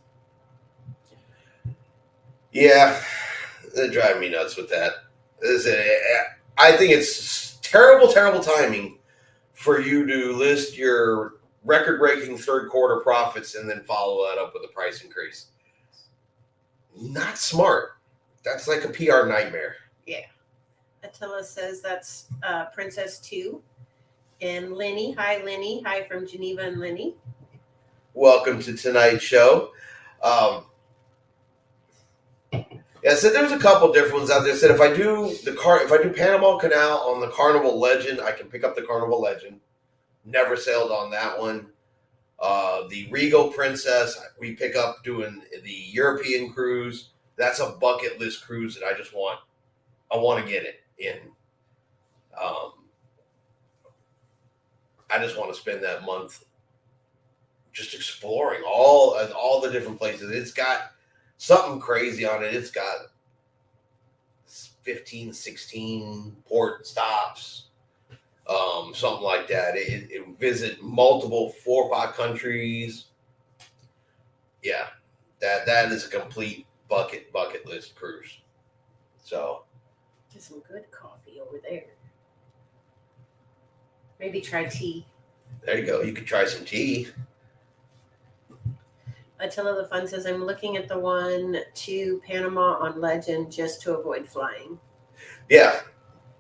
Yeah, they're driving me nuts with that. I think it's terrible timing for you to list your record-breaking third quarter profits and then follow that up with a price increase. Not smart. That's like a PR nightmare. Yeah. Attila says that's Princess 2. And Lenny. Hi, Lenny. Hi from Geneva and Lenny. Welcome to tonight's show. Yeah, so there's a couple different ones out there. Said if I do Panama Canal on the Carnival Legend, I can pick up the Carnival Legend. Never sailed on that one. The Regal Princess, we pick up doing the European cruise. That's a bucket list cruise that I want to get it in. I just want to spend that month just exploring all the different places. It's got something crazy on it. It's got 15, 16 port stops. Something like that. It visit multiple 4 or 5 countries. Yeah, that is a complete bucket list cruise. So, get some good coffee over there. Maybe try tea. There you go. You could try some tea. Attila the Fun says, I'm looking at the one to Panama on Legend just to avoid flying. Yeah.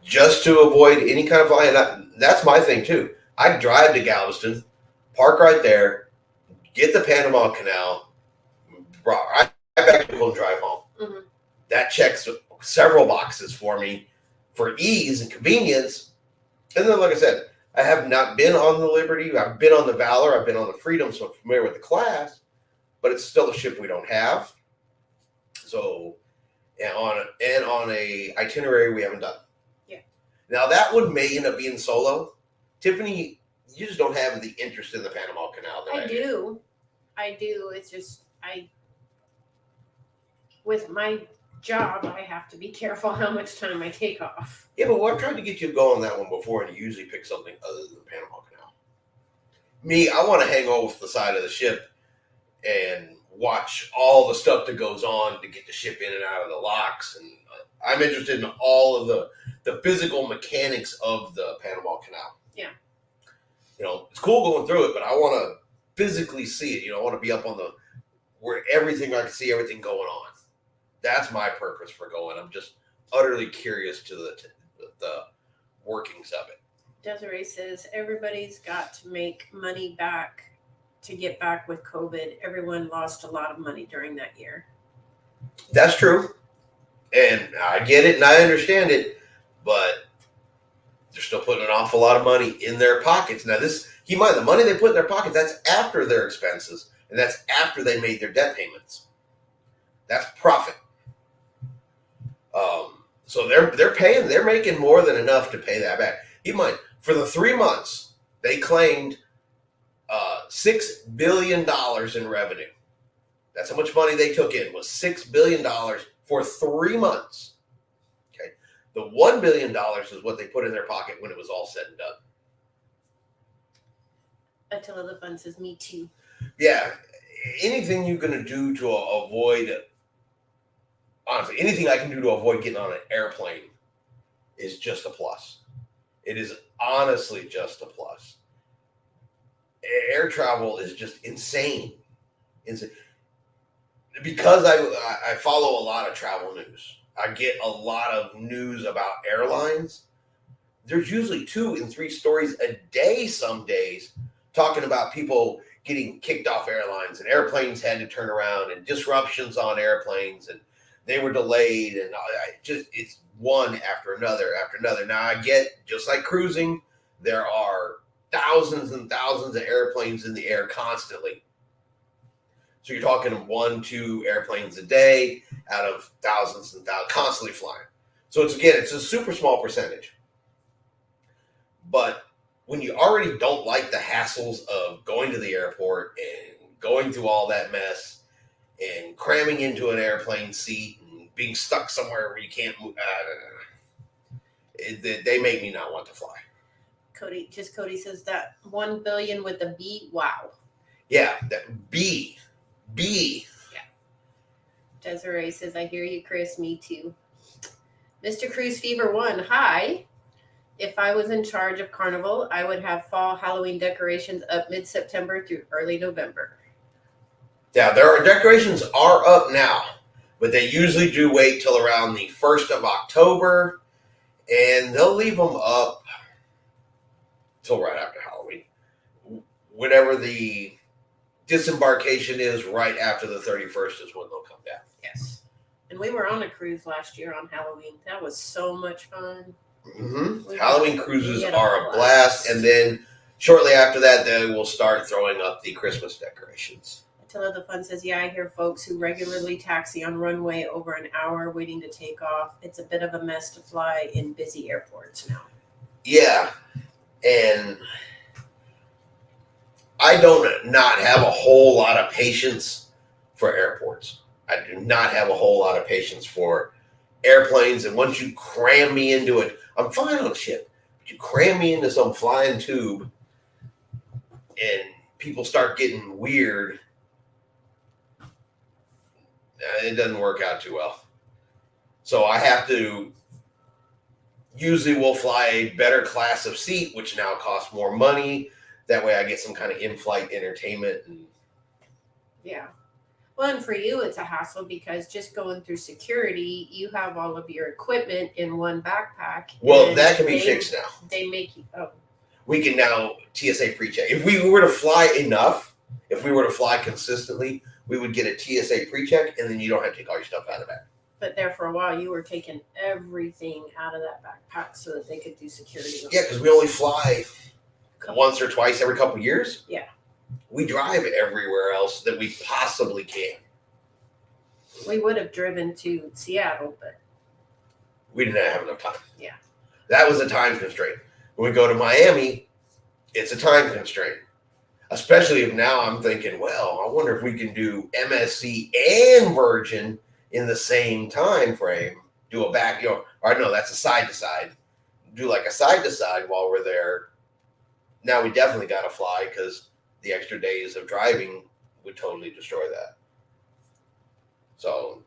Just to avoid any kind of flying. That's my thing, too. I drive to Galveston, park right there, get the Panama Canal, right back to and drive home. Mm-hmm. That checks several boxes for me for ease and convenience. And then, like I said, I have not been on the Liberty. I've been on the Valor. I've been on the Freedom, so I'm familiar with the class. But it's still a ship we don't have. So, and on a itinerary we haven't done. Yeah. Now that one may end up being solo. Tiffany, you just don't have the interest in the Panama Canal. I do. It's just with my job, I have to be careful how much time I take off. Yeah, but I've tried to get you to go on that one before, and you usually pick something other than the Panama Canal. Me, I want to hang off the side of the ship and watch all the stuff that goes on to get the ship in and out of the locks, and I'm interested in all of the physical mechanics of the Panama Canal. Yeah. It's cool going through it, but I want to physically see it. I want to be up on where everything, I can see everything going on. That's my purpose for going. I'm just utterly curious to the workings of it. Desiree says everybody's got to make money back to get back with COVID. Everyone lost a lot of money during that year. That's true. And I get it and I understand it, but they're still putting an awful lot of money in their pockets. Now keep in mind, the money they put in their pockets, that's after their expenses, and that's after they made their debt payments. That's profit. So they're making more than enough to pay that back. Keep in mind, for the 3 months, they claimed $6 billion in revenue. That's how much money they took in, was $6 billion for 3 months. Okay. The $1 billion is what they put in their pocket when it was all said and done. Attila the Fun says, me too. Yeah. Anything you're going to do to avoid, honestly, anything I can do to avoid getting on an airplane is just a plus. It is honestly just a plus. Air travel is just insane. Because I follow a lot of travel news. I get a lot of news about airlines. There's usually 2 and 3 stories a day some days talking about people getting kicked off airlines, and airplanes had to turn around, and disruptions on airplanes, and they were delayed, and it's one after another after another. Now I get, just like cruising, there are thousands and thousands of airplanes in the air constantly. So you're talking 1-2 airplanes a day out of thousands and thousands constantly flying. So it's a super small percentage. But when you already don't like the hassles of going to the airport and going through all that mess and cramming into an airplane seat and being stuck somewhere where you can't move, they make me not want to fly. Cody says that 1 billion with a B. Wow. Yeah, that B. Yeah. Desiree says, I hear you, Chris. Me too. Mr. Cruise Fever 1. Hi. If I was in charge of Carnival, I would have fall Halloween decorations up mid-September through early November. Yeah, decorations are up now, but they usually do wait till around the 1st of October, and they'll leave them up till right after Halloween. Whenever the disembarkation is, right after the 31st is when they'll come down. Yes. And we were on a cruise last year on Halloween. That was so much fun. Mm-hmm. Halloween cruises are a blast, and then shortly after that, they will start throwing up the Christmas decorations. Attila the Fun says, yeah, I hear folks who regularly taxi on runway over an hour waiting to take off. It's a bit of a mess to fly in busy airports now. Yeah, and I don't not have a whole lot of patience for airports. I do not have a whole lot of patience for airplanes, and once you cram me into it, I'm fine on a ship, but you cram me into some flying tube and people start getting weird, it doesn't work out too well. So I have to, usually we'll fly a better class of seat, which now costs more money. That way I get some kind of in-flight entertainment. Yeah. Well, and for you, it's a hassle because just going through security, you have all of your equipment in one backpack. Well, that can be fixed now. They make you, We can now TSA pre-check. If we were to fly enough, if we were to fly consistently, we would get a TSA pre-check, and then you don't have to take all your stuff out of that. But there for a while, you were taking everything out of that backpack so that they could do security. Yeah, because we only fly once or twice every couple of years. Yeah. We drive everywhere else that we possibly can. We would have driven to Seattle, but We didn't have enough time. Yeah. That was a time constraint. When we go to Miami, it's a time constraint. Especially if now I'm thinking, well, I wonder if we can do MSC and Virgin in the same time frame. Do a back, or no, that's a side to side. Do like a side to side while we're there. Now we definitely got to fly because the extra days of driving would totally destroy that. So,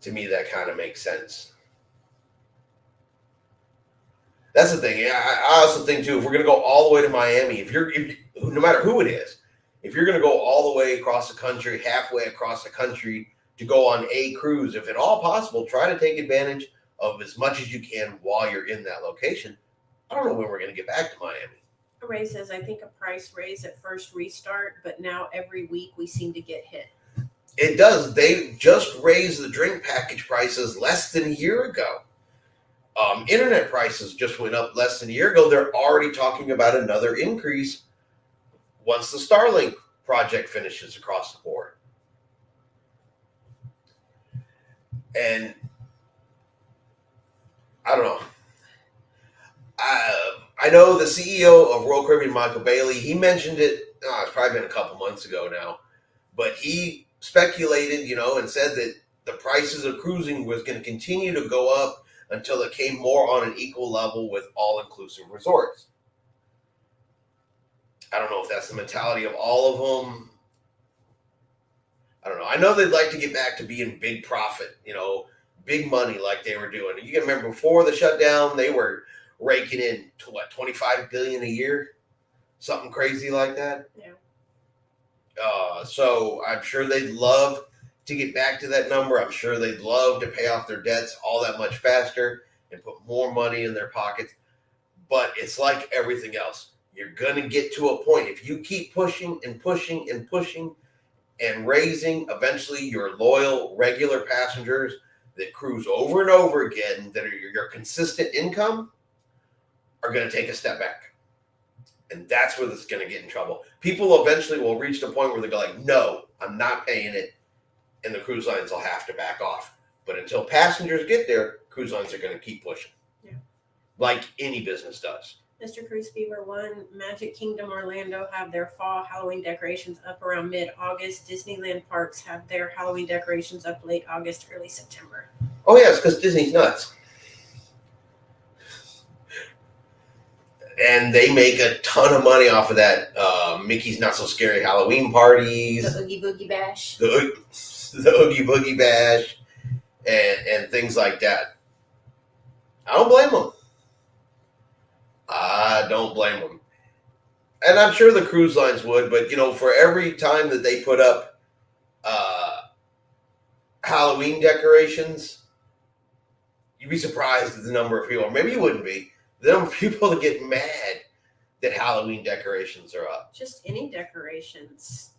to me, that kind of makes sense. That's the thing. I also think too, if we're gonna go all the way to Miami, no matter who it is, if you're gonna go all the way across the country, halfway across the country to go on a cruise, if at all possible, try to take advantage of as much as you can while you're in that location. I don't know when we're gonna get back to Miami. Ray says, I think a price raise at first restart, but now every week we seem to get hit. It does. They just raised the drink package prices less than a year ago. Internet prices just went up less than a year ago. They're already talking about another increase once the Starlink project finishes across the board. And I don't know. I know the CEO of Royal Caribbean, Michael Bailey, he mentioned it, it's probably been a couple months ago now, but he speculated, and said that the prices of cruising was going to continue to go up until it came more on an equal level with all-inclusive resorts. I don't know if that's the mentality of all of them. I don't know. I know they'd like to get back to being big profit, big money like they were doing. You can remember before the shutdown, they were raking in to $25 billion a year, something crazy like that. Yeah. So I'm sure they'd love to get back to that number. I'm sure they'd love to pay off their debts all that much faster and put more money in their pockets. But it's like everything else. You're going to get to a point. If you keep pushing and pushing and pushing and raising, eventually your loyal, regular passengers that cruise over and over again, that are your consistent income, are going to take a step back. And that's where this is going to get in trouble. People eventually will reach the point where they go like, no, I'm not paying it. And the cruise lines will have to back off. But until passengers get there, cruise lines are going to keep pushing. Yeah. Like any business does. Mr. Cruise Fever 1, Magic Kingdom Orlando have their fall Halloween decorations up around mid-August. Disneyland parks have their Halloween decorations up late August, early September. Oh, yeah, it's because Disney's nuts. And they make a ton of money off of that. Mickey's Not So Scary Halloween parties. The Oogie Boogie Bash. The Oogie Boogie Bash. And things like that. I don't blame them. I don't blame them. And I'm sure the cruise lines would, but, for every time that they put up Halloween decorations, you'd be surprised at the number of people, or maybe you wouldn't be, the number of people that get mad that Halloween decorations are up. Just any decorations.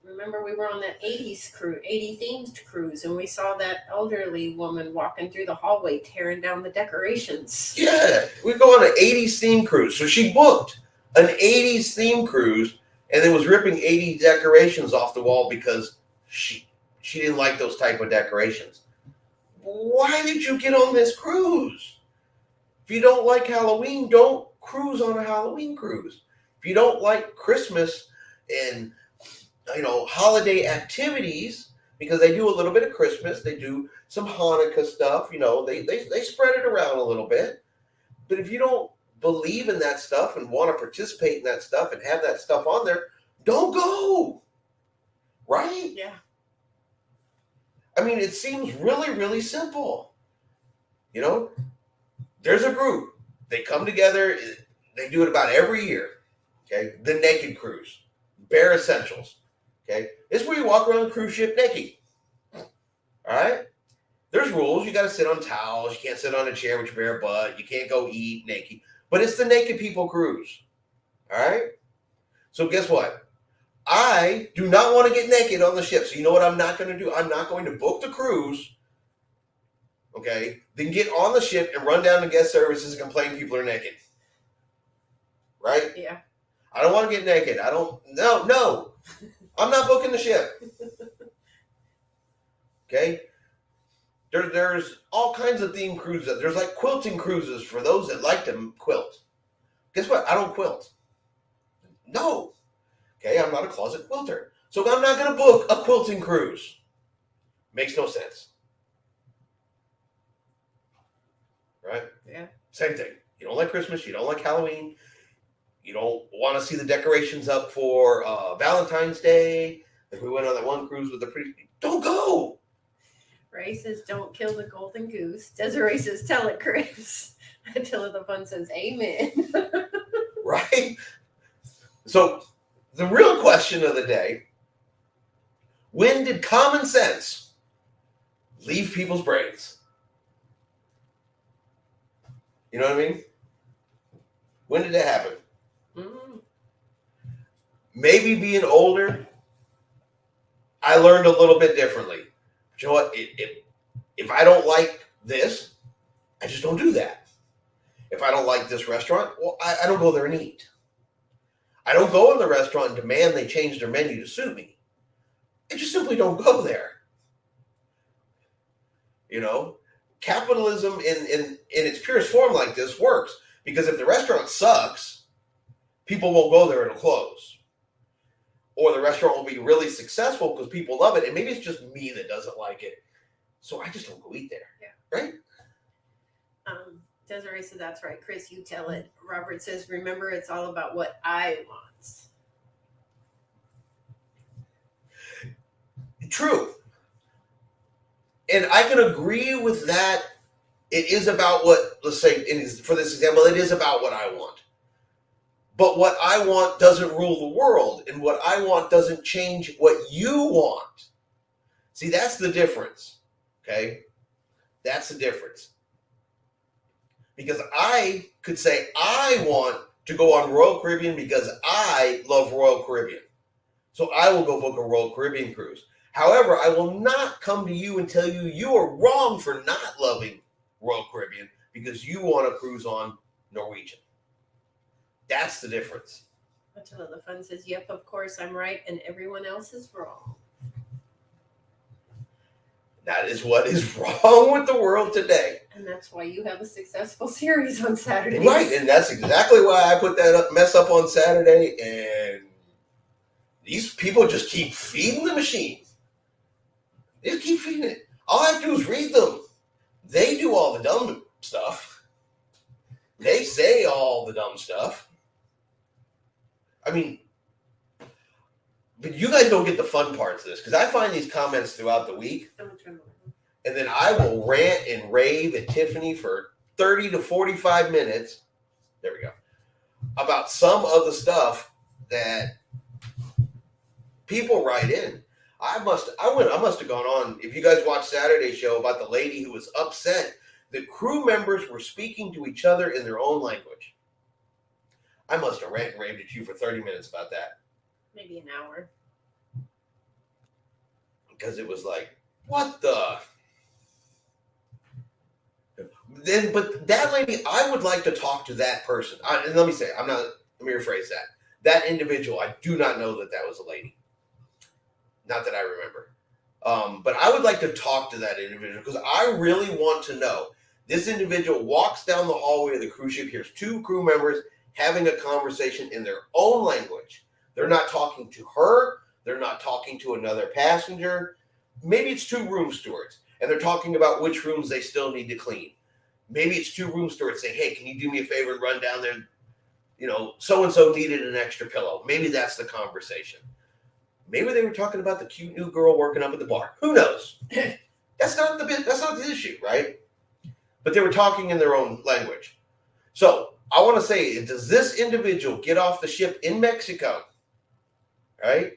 Remember we were on that 80s cruise, 80 themed cruise, and we saw that elderly woman walking through the hallway tearing down the decorations. Yeah, we go on an 80s theme cruise. So she booked an 80s theme cruise and then was ripping 80s decorations off the wall because she didn't like those type of decorations. Why did you get on this cruise? If you don't like Halloween, don't cruise on a Halloween cruise. If you don't like Christmas and holiday activities, because they do a little bit of Christmas, they do some Hanukkah stuff, they spread it around a little bit. But if you don't believe in that stuff and want to participate in that stuff and have that stuff on there, don't go. Right? Yeah. I mean, it seems really, really simple. There's a group. They come together. They do it about every year. Okay? The Naked Cruise. Bare Essentials. Okay? This is where you walk around the cruise ship naked. All right? There's rules. You got to sit on towels. You can't sit on a chair with your bare butt. You can't go eat naked. But it's the Naked People Cruise. All right? So guess what? I do not want to get naked on the ship. So you know what I'm not going to do? I'm not going to book the cruise. Okay? Then get on the ship and run down to guest services and complain people are naked. Right? Yeah. I don't want to get naked. No. I'm not booking the ship. Okay? There's all kinds of theme cruises. There's like quilting cruises for those that like to quilt. Guess what? I don't quilt. No. Okay, I'm not a closet quilter. So I'm not going to book a quilting cruise. Makes no sense. Right? Yeah. Same thing. You don't like Christmas, you don't like Halloween, you don't want to see the decorations up for Valentine's Day. Like we went on that one cruise with the pretty. Don't go! Ray says, don't kill the golden goose. Desiree says, tell it, Chris. Attila the Fun says, amen. Right? So, the real question of the day, when did common sense leave people's brains? You know what I mean? When did that happen? Mm. Maybe being older, I learned a little bit differently. But you know what? If I don't like this, I just don't do that. If I don't like this restaurant, well, I don't go there and eat. I don't go in the restaurant and demand they change their menu to suit me. I just simply don't go there. You know, capitalism in its purest form like this works because if the restaurant sucks, people won't go there and it'll close. Or the restaurant will be really successful because people love it, and maybe it's just me that doesn't like it. So I just don't go eat there. Yeah. Right? Desiree said, that's right, Chris, you tell it. Robert says, remember, it's all about what I want. True. And I can agree with that. It is about what, let's say, for this example, it is about what I want. But what I want doesn't rule the world, and what I want doesn't change what you want. See, that's the difference. Okay? That's the difference. Because I could say I want to go on Royal Caribbean because I love Royal Caribbean. So I will go book a Royal Caribbean cruise. However, I will not come to you and tell you you are wrong for not loving Royal Caribbean because you want to cruise on Norwegian. That's the difference. Attila the Fun says, yep, of course I'm right and everyone else is wrong. That is what is wrong with the world today. And that's why you have a successful series on Saturdays. Right, and that's exactly why I put that mess up on Saturday, and these people just keep feeding the machine. They just keep feeding it. All I have to do is read them. They do all the dumb stuff. They say all the dumb stuff. I mean, but you guys don't get the fun parts of this, because I find these comments throughout the week, and then I will rant and rave at Tiffany for 30 to 45 minutes, there we go, about some of the stuff that people write in. I must have gone on, if you guys watched Saturday's show about the lady who was upset that crew members were speaking to each other in their own language. I must have ranted and raved at you for 30 minutes about that. Maybe an hour. Because it was like, what the? Then, but that lady, I would like to talk to that person. And let me rephrase that. That individual, I do not know that was a lady. Not that I remember. But I would like to talk to that individual because I really want to know. This individual walks down the hallway of the cruise ship, hears two crew members having a conversation in their own language. They're not talking to her. They're not talking to another passenger. Maybe it's two room stewards, and they're talking about which rooms they still need to clean. Maybe it's two room stewards saying, hey, can you do me a favor and run down there? You know, so-and-so needed an extra pillow. Maybe that's the conversation. Maybe they were talking about the cute new girl working up at the bar. Who knows? That's not the issue, right? But they were talking in their own language. So I want to say, does this individual get off the ship in Mexico, right,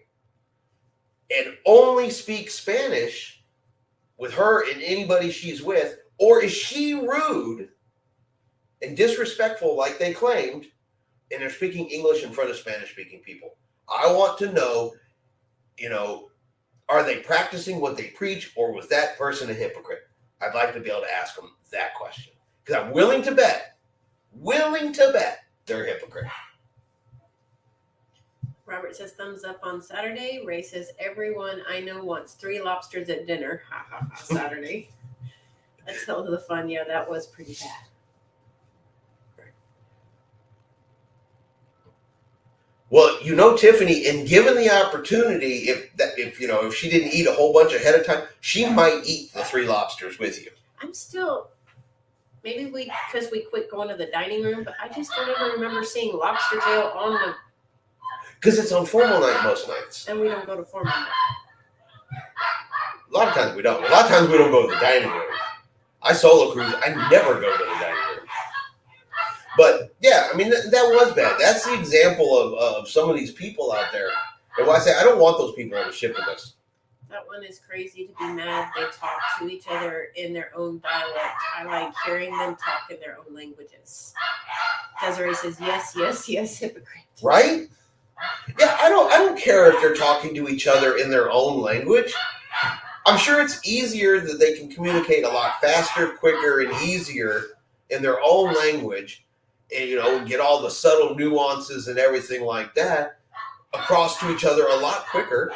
and only speak Spanish with her and anybody she's with, or is she rude and disrespectful like they claimed, and they're speaking English in front of Spanish-speaking people? I want to know, are they practicing what they preach, or was that person a hypocrite? I'd like to be able to ask them that question. Because I'm willing to bet they're a hypocrite. Robert says thumbs up on Saturday. Ray says everyone I know wants 3 lobsters at dinner. Ha ha ha. Saturday. That's hell of the fun. Yeah, that was pretty bad. Well, Tiffany, and given the opportunity, if she didn't eat a whole bunch ahead of time, she might eat the 3 lobsters with you. I'm still, maybe because we quit going to the dining room, but I just don't ever remember seeing lobster tail on the. Because it's on formal night most nights. And we don't go to formal night. A lot of times we don't. A lot of times we don't go to the dining room. I solo cruise. I never go to the dining room. But yeah, I mean that was bad. That's the example of some of these people out there. And why I say I don't want those people on the ship with us. That one is crazy to be mad. They talk to each other in their own dialect. I like hearing them talk in their own languages. Desiree says yes, yes, yes, hypocrite. Right? Yeah, I don't care if they're talking to each other in their own language. I'm sure it's easier that they can communicate a lot faster, quicker, and easier in their own language, and get all the subtle nuances and everything like that across to each other a lot quicker.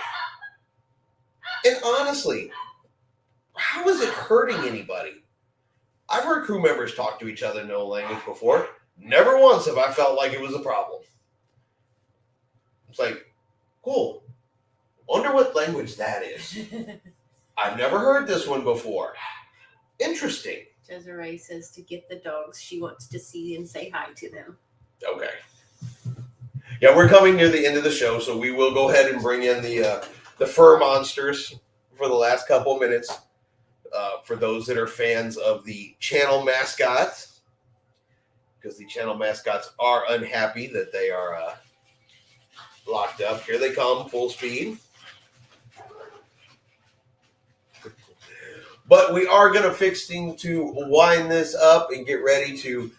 And honestly, how is it hurting anybody? I've heard crew members talk to each other in their own language before. Never once have I felt like it was a problem. It's like, cool. Wonder what language that is. I've never heard this one before. Interesting. Desiree says to get the dogs, she wants to see and say hi to them. Okay. Yeah, we're coming near the end of the show, so we will go ahead and bring in the fur monsters for the last couple minutes. For those that are fans of the channel mascots, because the channel mascots are unhappy that they are locked up. Here they come, full speed. But we are going to fixing to wind this up and get ready to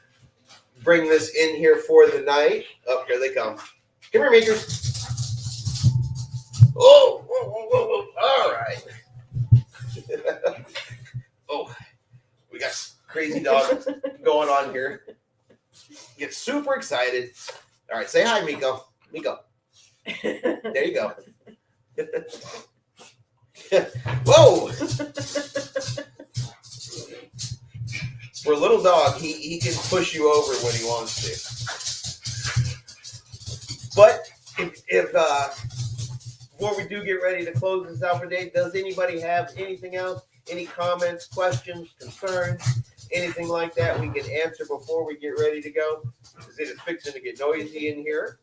bring this in here for the night. Oh, here they come. Come here, Makers. Oh, whoa, whoa, whoa, whoa. All right. Oh, we got crazy dogs going on here. Get super excited. All right, say hi, Miko. Miko. There you go. Whoa! For a little dog, he can push you over when he wants to. But if before we do get ready to close this out for the day, does anybody have anything else? Any comments, questions, concerns, anything like that we can answer before we get ready to go? Because it is fixing to get noisy in here.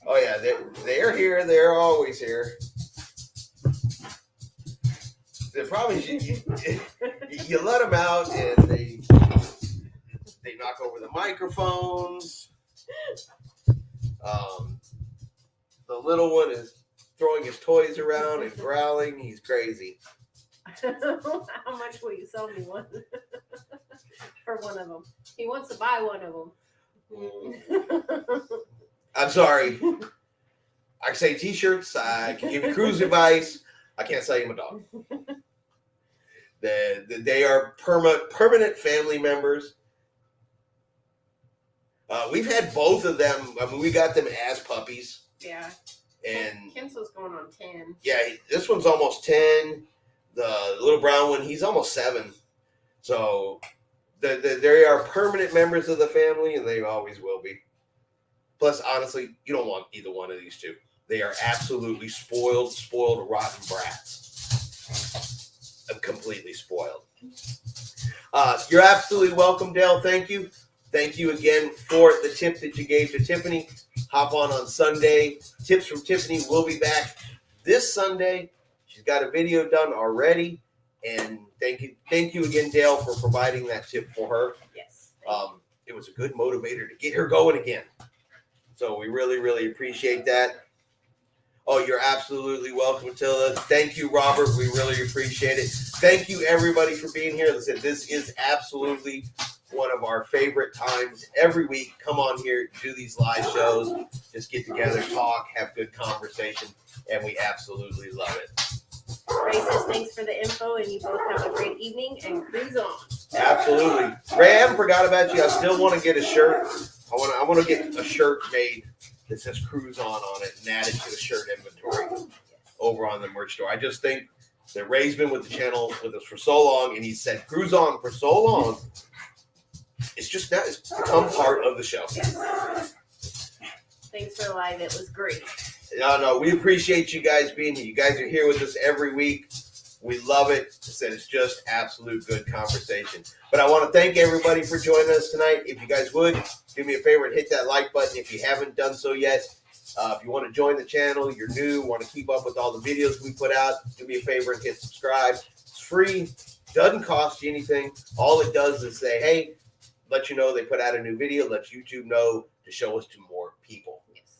Oh yeah, they're here. They're always here. The problem is you let them out and they knock over the microphones. The little one is throwing his toys around and growling. He's crazy. How much will you sell me one? For one of them. He wants to buy one of them. I'm sorry. I can say t-shirts. I can give you cruise advice. I can't sell you a dog. They are permanent family members. We've had both of them. I mean, we got them as puppies. Yeah. And Kinsel's going on 10. Yeah, this one's almost 10. The little brown one, he's almost 7. So they are permanent members of the family, and they always will be. Plus, honestly, you don't want either one of these two. They are absolutely spoiled, rotten brats. I'm completely spoiled. You're absolutely welcome, Dale. Thank you. Thank you again for the tip that you gave to Tiffany. Hop on Sunday. Tips from Tiffany will be back this Sunday. She's got a video done already. And thank you again, Dale, for providing that tip for her. Yes. It was a good motivator to get her going again. So we really, really appreciate that. Oh, you're absolutely welcome, Attila. Thank you, Robert. We really appreciate it. Thank you, everybody, for being here. Listen, this is absolutely one of our favorite times every week. Come on here, do these live shows, just get together, talk, have good conversation, and we absolutely love it. Ray says thanks for the info, and you both have a great evening and cruise on. Absolutely. Ray, I haven't forgot about you. I still want to get a shirt. I want to get a shirt made that says Cruise on it and add it to the shirt inventory over on the merch store. I just think that Ray's been with the channel with us for so long, and he said Cruise on for so long. It's just now it's become part of the show. Yes. Thanks for live. It was great. No, we appreciate you guys being here. You guys are here with us every week. We love it. I said it's just absolute good conversation. But I want to thank everybody for joining us tonight. If you guys would, do me a favor and hit that like button if you haven't done so yet. If you want to join the channel, you're new, want to keep up with all the videos we put out, do me a favor and hit subscribe. It's free. Doesn't cost you anything. All it does is say, hey, let you know they put out a new video, let YouTube know to show us to more people. Yes.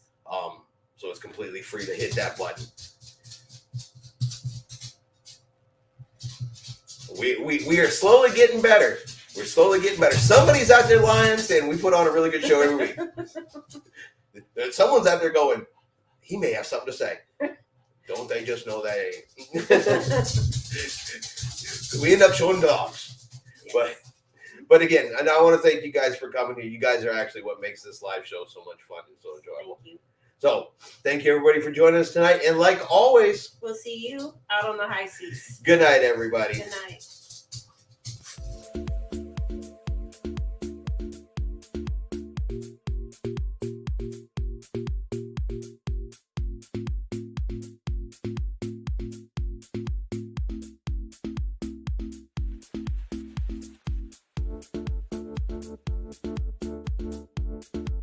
So it's completely free to hit that button. We are slowly getting better. We're slowly getting better. Somebody's out there lying saying we put on a really good show every week. Someone's out there going, he may have something to say. Don't they just know that ain't? We end up showing dogs. Yes. But again, and I want to thank you guys for coming here. You guys are actually what makes this live show so much fun and so enjoyable. Thank you. So thank you everybody for joining us tonight. And like always, We'll see you out on the high seas. good night, everybody. Good night.